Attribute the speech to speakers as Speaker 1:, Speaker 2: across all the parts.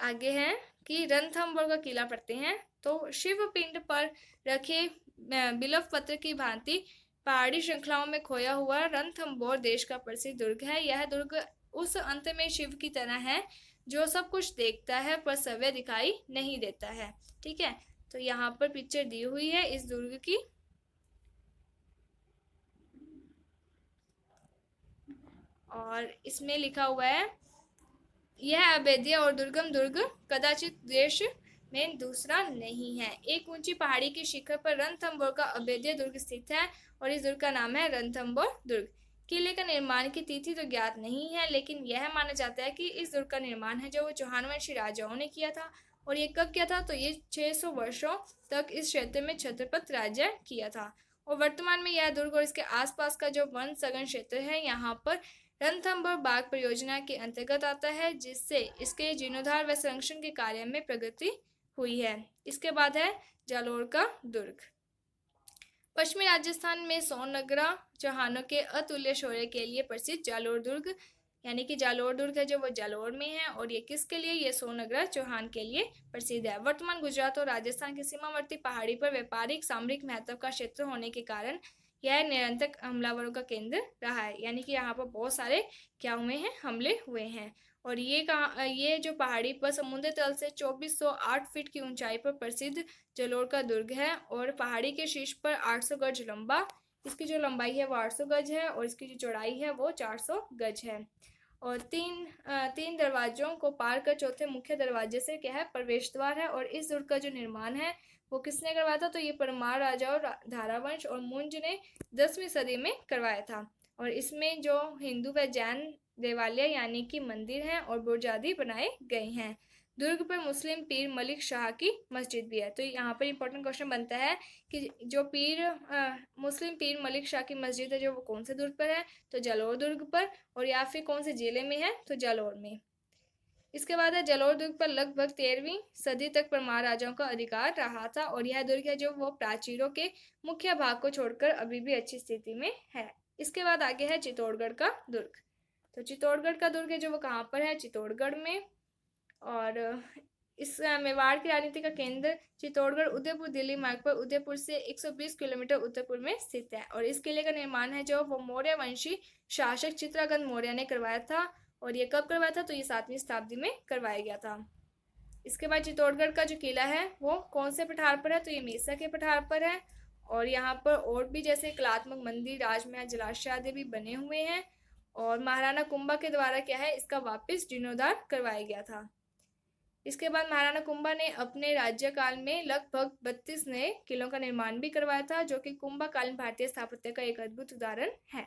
Speaker 1: आगे है कि रणथंभौर का किला पढ़ते हैं। तो शिव पिंड पर रखे बिलव पत्र की भांति पहाड़ी श्रृंखलाओं में खोया हुआ रणथंभौर देश का प्रसिद्ध दुर्ग है। यह दुर्ग उस अंत में शिव की तरह है जो सब कुछ देखता है पर सव्य दिखाई नहीं देता है। ठीक है, तो यहाँ पर पिक्चर दी हुई है इस दुर्ग की। और इसमें लिखा हुआ है, यह अभेद्य और दुर्गम दुर्ग कदाचित देश में दूसरा नहीं है। एक ऊंची पहाड़ी की शिखर पर रणथंभौर का अभेद्य दुर्ग स्थित है और इस दुर्ग का नाम है रणथंभौर दुर्ग। किले का निर्माण की तिथि तो ज्ञात नहीं है, लेकिन यह माना जाता है कि इस दुर्ग का निर्माण है जो चौहान वंशी राजाओं ने किया था। और ये कब किया था, तो ये 600 वर्षों तक इस क्षेत्र में छत्रपत राज्य किया था। और वर्तमान में यह दुर्ग और इसके आसपास का जो वन सघन क्षेत्र है यहाँ पर रणथंभौर बाग परियोजना के अंतर्गत आता है, जिससे इसके जीर्णोद्धार व संरक्षण के कार्य में प्रगति हुई है। इसके बाद है जालोर का दुर्ग। पश्चिमी राजस्थान में सोनगरा चौहानों के अतुल्य शौर्य के लिए प्रसिद्ध जालोर दुर्ग यानी कि जालोर दुर्ग है जो वो जालोर में है। और ये किसके लिए, ये सोनगरा चौहान के लिए प्रसिद्ध है। वर्तमान गुजरात और राजस्थान की सीमावर्ती पहाड़ी पर व्यापारिक सामरिक महत्व का क्षेत्र होने के कारण यह निरंतर हमलावरों का केंद्र रहा है। यानी कि यहाँ पर बहुत सारे क्या हुए हैं, हमले हुए हैं। और ये जो पहाड़ी पर समुद्र तल से 2408 फीट की ऊंचाई पर प्रसिद्ध जलोर का दुर्ग है। और पहाड़ी के शीर्ष पर 800 गज लंबा, इसकी जो लंबाई है वो 800 गज है और इसकी जो चौड़ाई है वो 400 गज है। और तीन दरवाजों को पार कर चौथे मुख्य दरवाजे से क्या है, प्रवेश द्वार है। और इस दुर्ग का जो निर्माण है वो किसने करवाया था, तो ये परमार राजा और धारावंश और मुंज ने 10वीं सदी में करवाया था। और इसमें जो हिंदू व जैन देवालय यानी कि मंदिर हैं और बुर्ज आदि बनाए गए हैं। दुर्ग पर मुस्लिम पीर मलिक शाह की मस्जिद भी है। तो यहाँ पर इंपॉर्टेंट क्वेश्चन बनता है कि जो मुस्लिम पीर मलिक शाह की मस्जिद है जो वो कौन से दुर्ग पर है, तो जालोर दुर्ग पर। और या फिर कौन से जिले में है, तो जालोर में। इसके बाद है जालोर दुर्ग पर लगभग 13वीं सदी तक परमार राजाओं का अधिकार रहा था। और यह दुर्ग है जो वो प्राचीरों के मुख्य भाग को छोड़कर अभी भी अच्छी स्थिति में है। इसके बाद आगे है चित्तौड़गढ़ का दुर्ग। तो चित्तौड़गढ़ का दुर्ग है जो वो कहाँ पर है, चित्तौड़गढ़ में। और इस मेवाड़ की राजनीति का केंद्र चित्तौड़गढ़ उदयपुर दिल्ली मार्ग पर उदयपुर से 120 किलोमीटर उत्तर पूर्व में स्थित है। और इस किले का निर्माण है जो वो मौर्य वंशी शासक चित्रांगद मौर्य ने करवाया था। और ये कब करवाया था, तो ये 7वीं शताब्दी में करवाया गया था। इसके बाद चित्तौड़गढ़ का जो किला है वो कौन से पठार पर है, तो ये मेसा के पठार पर है। और यहाँ पर और भी जैसे कलात्मक मंदिर, राजमहल, जलाशय आदि भी बने हुए हैं। और महाराणा कुंभा के द्वारा क्या है, इसका वापस जीर्णोद्धार करवाया गया था। इसके बाद महाराणा कुंभा ने अपने राज्यकाल में लगभग 32 नए किलों का निर्माण भी करवाया था, जो कि कुंभाकालीन भारतीय स्थापत्य का एक अद्भुत उदाहरण है।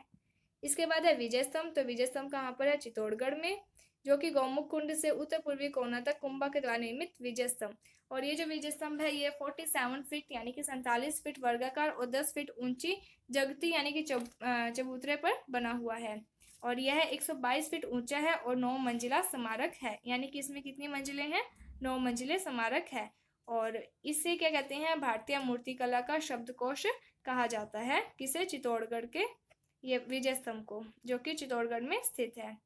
Speaker 1: इसके बाद है विजय स्तंभ। तो विजय स्तंभ कहाँ पर है, चित्तौड़गढ़ में, जो कि गौमुख कुंड से उत्तर पूर्वी कोना तक कुंभा के द्वारा निर्मित विजय स्तंभ। और ये जो विजय स्तंभ है ये 47 फीट यानी कि 47 फीट वर्गाकार और 10 फीट ऊंची जगती यानी कि चबूतरे पर बना हुआ है। और यह 122 फीट ऊंचा है और 9 मंजिला स्मारक है। यानी कि इसमें कितनी मंजिलें हैं, 9 मंजिले स्मारक है। और इसे क्या कहते हैं, भारतीय मूर्तिकला का शब्दकोश कहा जाता है। किसे, चित्तौड़गढ़ के ये विजय स्तंभ को, जो कि चित्तौड़गढ़ में स्थित है।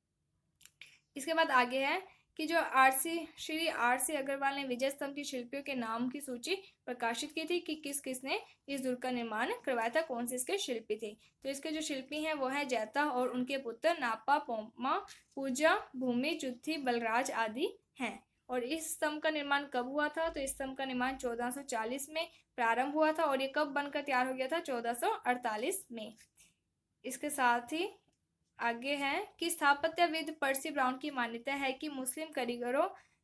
Speaker 1: इसके बाद आगे है कि जो श्री आर सी अग्रवाल ने विजय स्तंभ की शिल्पियों के नाम की सूची प्रकाशित की थी कि किस किसने इस दुर्ग का निर्माण करवाया था, कौन से इसके शिल्पी थे। तो इसके जो शिल्पी हैं वो है जैता और उनके पुत्र नापा, पोमा, पूजा, भूमि, चुत्थी, बलराज आदि हैं। और इस स्तंभ का निर्माण कब हुआ था, तो इस स्तंभ का निर्माण 1440 में प्रारंभ हुआ था और ये कब बनकर तैयार हो गया था, 1448 में। इसके साथ ही आगे है कि स्थापत्यविद पर्सी ब्राउन की मान्यता है कि मुस्लिम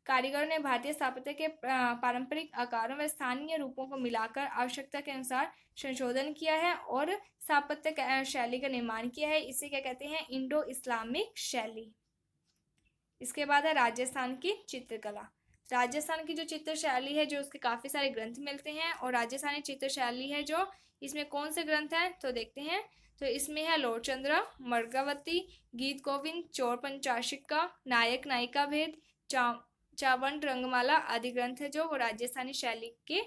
Speaker 1: कारीगरों ने भारतीय स्थापत्य के पारंपरिक आकारों व स्थानीय रूपों को मिलाकर आवश्यकता के अनुसार संशोधन किया है और स्थापत्य शैली का निर्माण किया है। इसे क्या कहते हैं, इंडो इस्लामिक शैली। इसके बाद है राजस्थान की चित्रकला। राजस्थान की जो चित्र शैली है जो उसके काफ़ी सारे ग्रंथ मिलते हैं। और राजस्थानी चित्र शैली है जो इसमें कौन से ग्रंथ हैं, तो देखते हैं। तो इसमें है लोचंद्रा, मर्गावती, गीत गोविंद, चोर पंचाशिका, नायक नायिका भेद, चावंड रंगमाला आदि ग्रंथ है जो वो राजस्थानी शैली के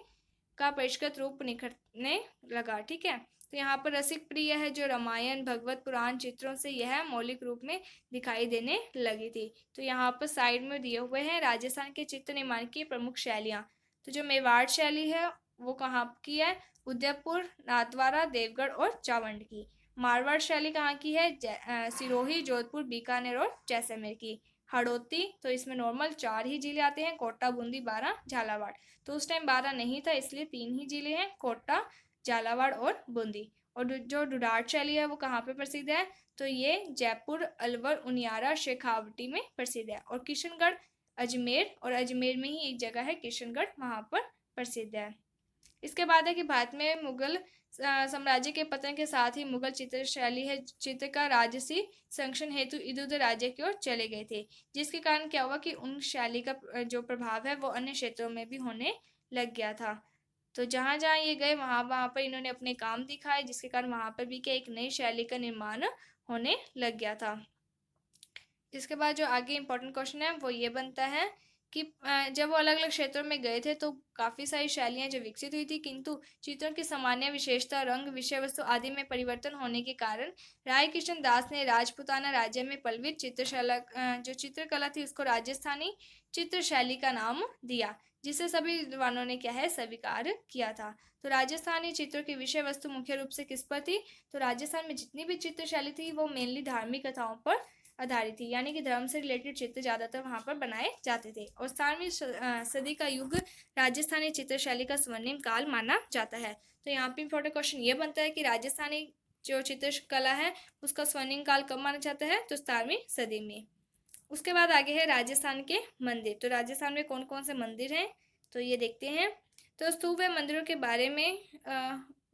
Speaker 1: का परिष्कृत रूप निखरने लगा। ठीक है, तो यहाँ पर रसिक प्रिय है जो रामायण भगवत पुराण चित्रों से यह मौलिक रूप में दिखाई देने लगी थी। तो यहाँ पर साइड में दिए हुए हैं राजस्थान के चित्र निर्माण की प्रमुख शैलियाँ। तो जो मेवाड़ शैली है वो कहाँ की है? उदयपुर, नाथद्वारा, देवगढ़ और चावंड की। मारवाड़ शैली कहाँ की है? सिरोही, जोधपुर, बीकानेर और जैसलमेर की। हड़ौती, तो इसमें नॉर्मल 4 ही जिले आते हैं, कोटा, बूंदी, बारां, झालावाड़। तो उस टाइम 12 नहीं था, इसलिए 3 ही जिले हैं, कोटा, झालावाड़ और बूंदी। और जो डुडाट शैली है वो कहाँ पे प्रसिद्ध है? तो ये जयपुर, अलवर, उनियारा, शेखावटी में प्रसिद्ध है। और किशनगढ़, अजमेर, और अजमेर में ही एक जगह है किशनगढ़, वहाँ पर प्रसिद्ध है। इसके बाद है कि भारत में मुगल साम्राज्य के पतन के साथ ही मुगल चित्र शैली है चित्रकार राजसी संरक्षण हेतु इधर उधर राज्य की ओर चले गए थे, जिसके कारण क्या हुआ कि उन शैली का जो प्रभाव है वो अन्य क्षेत्रों में भी होने लग गया था। तो जहाँ जहाँ ये गए वहाँ वहाँ पर इन्होंने अपने काम दिखाए, जिसके कारण वहाँ पर भी क्या एक नई शैली का निर्माण होने लग गया था। इसके बाद जो आगे इम्पोर्टेंट क्वेश्चन है वो ये बनता है कि जब वो अलग अलग क्षेत्रों में गए थे तो काफ़ी सारी शैलियाँ जो विकसित हुई थी, किंतु चित्रों की सामान्य विशेषता, रंग, विषय वस्तु आदि में परिवर्तन होने के कारण राय किशन दास ने राजपूताना राज्य में पल्लवित चित्रशाला जो चित्रकला थी उसको राजस्थानी चित्र शैली का नाम दिया, जिसे सभी विद्वानों ने क्या है स्वीकार किया था। तो राजस्थानी चित्रों की विषय वस्तु मुख्य रूप से किस पर थी? तो राजस्थान में जितनी भी चित्रशैली थी वो मेनली धार्मिक कथाओं पर आधारित थी, यानी कि धर्म से रिलेटेड चित्र ज़्यादातर वहाँ पर बनाए जाते थे। और 17वीं सदी का युग राजस्थानी चित्रशैली का स्वर्णिम काल माना जाता है। तो यहाँ पे इंपॉर्टेंट क्वेश्चन ये बनता है कि राजस्थानी जो चित्रकला है उसका स्वर्णिम काल कब माना जाता है? तो 17वीं सदी में। उसके बाद आगे है राजस्थान के मंदिर। तो राजस्थान में कौन कौन से मंदिर हैं तो ये देखते हैं। तो स्तूप व मंदिरों के बारे में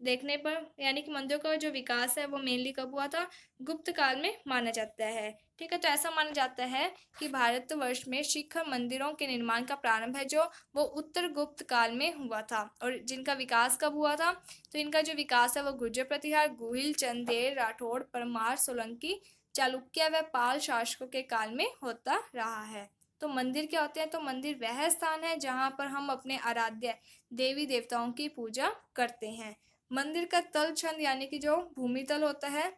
Speaker 1: देखने पर यानी कि मंदिरों का जो विकास है वो मेनली कब हुआ था? गुप्त काल में माना जाता है। ठीक है, तो ऐसा माना जाता है कि भारतवर्ष में शिखर मंदिरों के निर्माण का प्रारंभ है जो वो उत्तर गुप्त काल में हुआ था। और जिनका विकास कब हुआ था? तो इनका जो विकास है वो गुर्जर प्रतिहार, गुहिल, चंदेल, राठौड़, परमार, सोलंकी, चालुक्य व पाल शासकों के काल में होता रहा है। तो मंदिर क्या होते हैं? तो मंदिर वह स्थान है जहाँ पर हम अपने आराध्य देवी देवताओं की पूजा करते हैं। मंदिर का तल छंद यानी कि जो भूमि तल होता है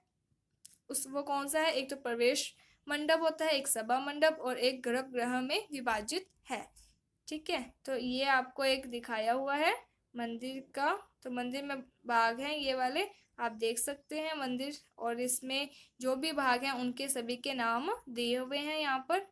Speaker 1: उस वो कौन सा है? एक तो प्रवेश मंडप होता है, एक सभा मंडप और एक गर्भगृह में विभाजित है। ठीक है, तो ये आपको एक दिखाया हुआ है मंदिर का। तो मंदिर में भाग हैं ये वाले, आप देख सकते हैं मंदिर, और इसमें जो भी भाग हैं उनके सभी के नाम दिए हुए हैं यहाँ पर।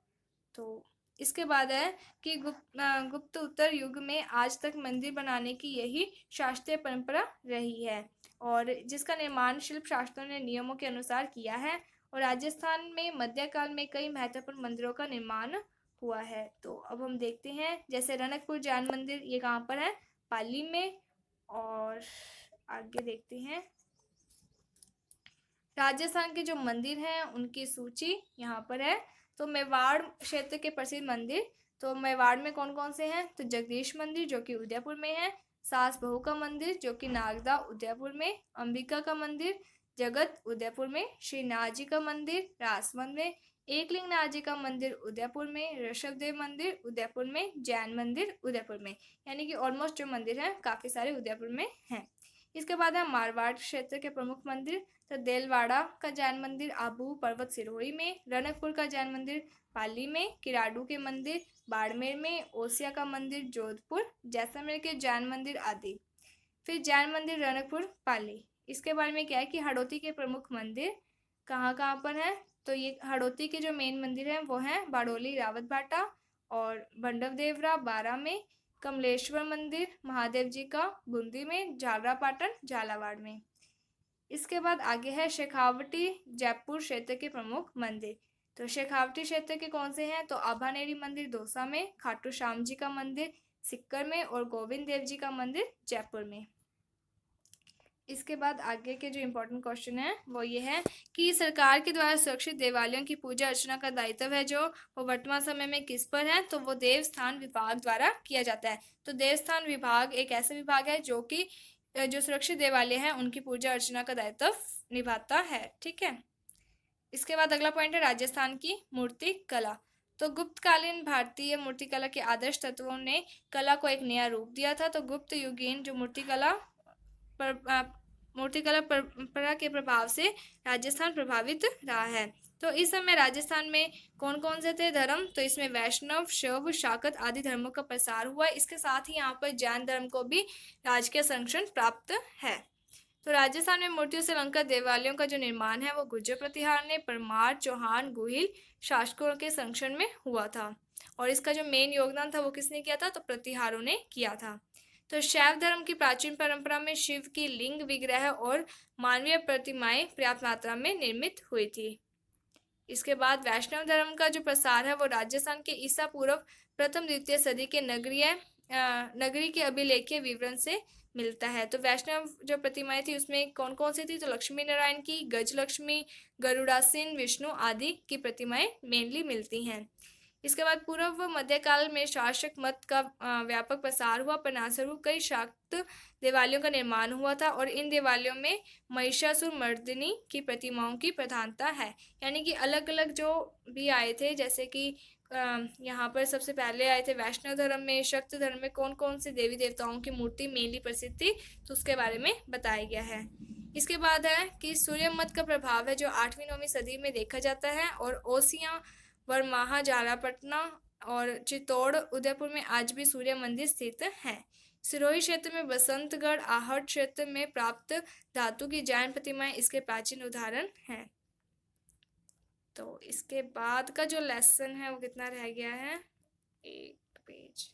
Speaker 1: तो इसके बाद है कि गुप्त उत्तर युग में आज तक मंदिर बनाने की यही शास्त्रीय परंपरा रही है, और जिसका निर्माण शिल्प शास्त्रों ने नियमों के अनुसार किया है। और राजस्थान में मध्यकाल में कई महत्वपूर्ण मंदिरों का निर्माण हुआ है। तो अब हम देखते हैं, जैसे रणकपुर जैन मंदिर, ये कहाँ पर है? पाली में। और आगे देखते हैं राजस्थान के जो मंदिर हैं उनकी सूची यहाँ पर है। तो मेवाड़ क्षेत्र के प्रसिद्ध मंदिर, तो मेवाड़ में कौन कौन से हैं? तो जगदीश मंदिर जो कि उदयपुर में है, सास बहू का मंदिर जो कि नागदा उदयपुर में, अंबिका का मंदिर जगत उदयपुर में, श्रीनाथ जी का मंदिर राजसमंद में, एकलिंग नाथ जी का मंदिर उदयपुर में, ऋषभदेव मंदिर उदयपुर में, जैन मंदिर उदयपुर में, यानी कि ऑलमोस्ट जो मंदिर हैं काफ़ी सारे उदयपुर में हैं। इसके बाद है मारवाड़ क्षेत्र के प्रमुख मंदिर। तो देलवाड़ा का जैन मंदिर आबू पर्वत सिरोही में, रणकपुर का जैन मंदिर पाली में, किराडू के मंदिर बाड़मेर में, ओसिया का मंदिर जोधपुर, जैसलमेर के जैन मंदिर आदि। फिर जैन मंदिर रणकपुर पाली। इसके बारे में क्या है कि हड़ौती के प्रमुख मंदिर कहाँ कहाँ पर हैं? तो ये हड़ौती के जो मेन मंदिर हैं वो हैं बाड़ोली रावत भाटा और भंडवदेवरा बारा में, कमलेश्वर मंदिर महादेव जी का बूंदी में, झालरा पाटन झालावाड़ में। इसके बाद आगे है शेखावटी जयपुर क्षेत्र के प्रमुख मंदिर। तो शेखावटी क्षेत्र के कौन से हैं? तो आभानेरी मंदिर दौसा में, खाटू श्याम जी का मंदिर सिक्कर में और गोविंद देव जी का मंदिर जयपुर में। इसके बाद आगे के जो इम्पोर्टेंट क्वेश्चन है वो ये है कि सरकार के द्वारा सुरक्षित देवालयों की पूजा अर्चना का दायित्व है जो वो वर्तमान समय में किस पर है? तो वो देवस्थान विभाग द्वारा किया जाता है। तो देवस्थान विभाग एक ऐसा विभाग है जो कि जो सुरक्षित देवालय हैं उनकी पूजा अर्चना का दायित्व निभाता है। ठीक है, इसके बाद अगला पॉइंट है राजस्थान की मूर्ति कला। तो गुप्तकालीन भारतीय मूर्तिकला के आदर्श तत्वों ने कला को एक नया रूप दिया था। तो गुप्त युगीन जो मूर्तिकला पर मूर्तिकला परंपरा के प्रभाव से राजस्थान प्रभावित रहा है। तो इस समय राजस्थान में कौन कौन से थे धर्म, तो इसमें वैष्णव, शैव, शाक्त आदि धर्मों का प्रसार हुआ। इसके साथ ही यहाँ पर जैन धर्म को भी राजकीय संरक्षण प्राप्त है। तो राजस्थान में मूर्तियों से अलंकृत देवालयों का जो निर्माण है वो गुर्जर प्रतिहार ने, परमार, चौहान, गोहिल शासकों के संरक्षण में हुआ था। और इसका जो मेन योगदान था वो किसने किया था, तो प्रतिहारों ने किया था। तो शैव धर्म की प्राचीन परंपरा में शिव की लिंग विग्रह और मानवीय प्रतिमाएं पर्याप्त मात्रा में निर्मित हुई थी। इसके बाद वैष्णव धर्म का जो प्रसार है वो राजस्थान के ईसा पूर्व प्रथम द्वितीय सदी के नगरी के अभिलेखीय विवरण से मिलता है। तो वैष्णव जो प्रतिमाएं थी उसमें कौन कौन सी थी, तो लक्ष्मी नारायण की, गज लक्ष्मी, गरुड़ासीन, विष्णु आदि की प्रतिमाएं मेनली मिलती हैं। इसके बाद पूर्व व मध्यकाल में शासक मत का व्यापक प्रसार हुआ। परिणामस्वरूप कई शाक्त देवालयों का निर्माण हुआ था और इन देवालयों में महिषासुर मर्दिनी की प्रतिमाओं की प्रधानता है। यानी कि अलग अलग जो भी आए थे, जैसे कि यहाँ पर सबसे पहले आए थे वैष्णव धर्म में, शक्त धर्म में कौन कौन से देवी देवताओं की मूर्ति मेनली प्रसिद्ध थी, तो उसके बारे में बताया गया है। इसके बाद है कि सूर्य मत का प्रभाव है जो 8वीं-9वीं सदी में देखा जाता है। और ओसियां, वरमाहा, झालापटना और चित्तौड़, उदयपुर में आज भी सूर्य मंदिर स्थित है। सिरोही क्षेत्र में बसंतगढ़, आहट क्षेत्र में प्राप्त धातु की जैन प्रतिमाएं इसके प्राचीन उदाहरण हैं। तो इसके बाद का जो लेसन है वो कितना रह गया है, 1 पेज।